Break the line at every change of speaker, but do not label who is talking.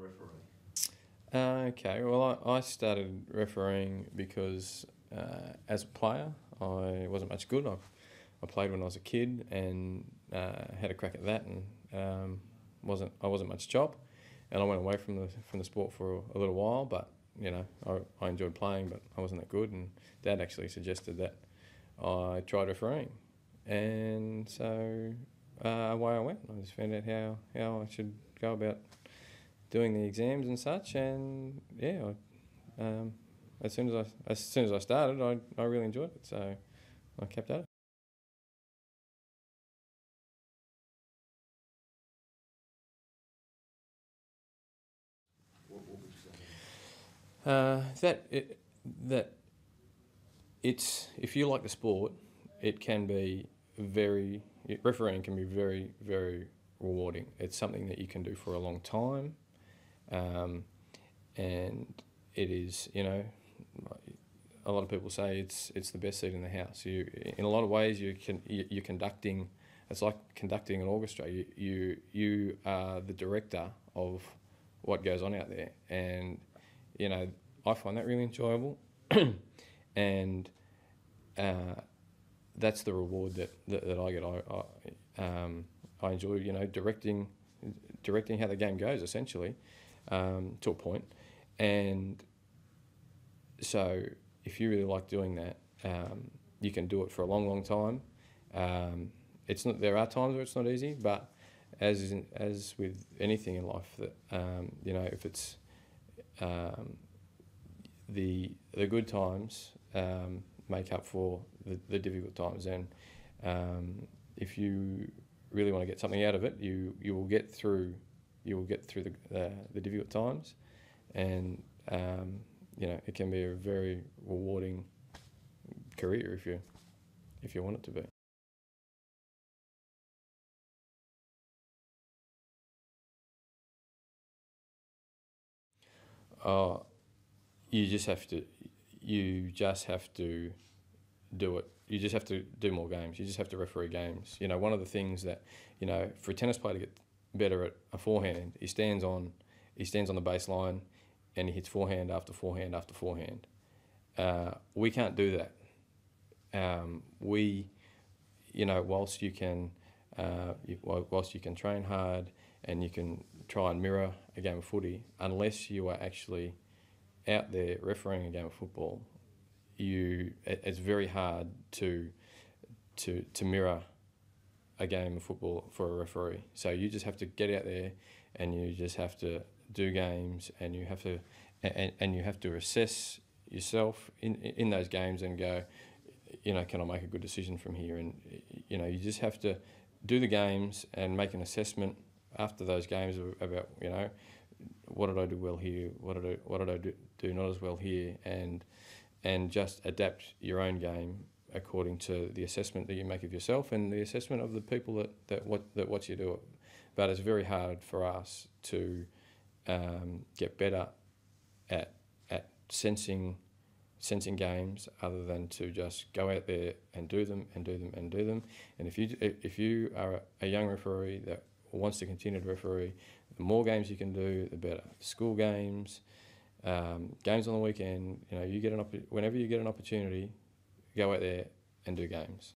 referee? Okay, well, I started refereeing because as a player, I wasn't much good. I played when I was a kid and had a crack at that, and I wasn't much chop, and I went away from the sport for a little while. But I enjoyed playing, but I wasn't that good. And Dad actually suggested that I tried refereeing, and so away I went. I just found out how I should go about doing the exams and such, and yeah, as soon as I started, I really enjoyed it, so I kept at it.
What would you say?
That it's, if you like the sport, it can be refereeing can be very, very rewarding. It's something that you can do for a long time, and it is, a lot of people say it's the best seat in the house. In a lot of ways, you're conducting. It's like conducting an orchestra. You are the director of what goes on out there, and I find that really enjoyable, and that's the reward that I get. I enjoy directing how the game goes, essentially, to a point, and so if you really like doing that, you can do it for a long, long time. It's not. There are times where it's not easy, but as with anything in life, that if it's the good times make up for the difficult times, and if you really want to get something out of it, you will get through the difficult times, and it can be a very rewarding career if you want it to be. You just have to do it. You just have to do more games. You just have to referee games. One of the things that, for a tennis player to get better at a forehand, he stands on the baseline and he hits forehand after forehand after forehand. We can't do that. Whilst you can train hard and you can try and mirror a game of footy, unless you are actually out there refereeing a game of football, it's very hard to mirror a game of football for a referee. So you just have to get out there and you just have to do games, and you have to assess yourself in those games and go, can I make a good decision from here? And you just have to do the games and make an assessment after those games about what did I do well here, what did I do not as well here, and just adapt your own game according to the assessment that you make of yourself and the assessment of the people that watch you do it. But it's very hard for us to get better at sensing games, other than to just go out there and do them. And if you are a young referee that wants to continue to referee, the more games you can do, the better. School games, games on the weekend. Whenever you get an opportunity, go out there and do games.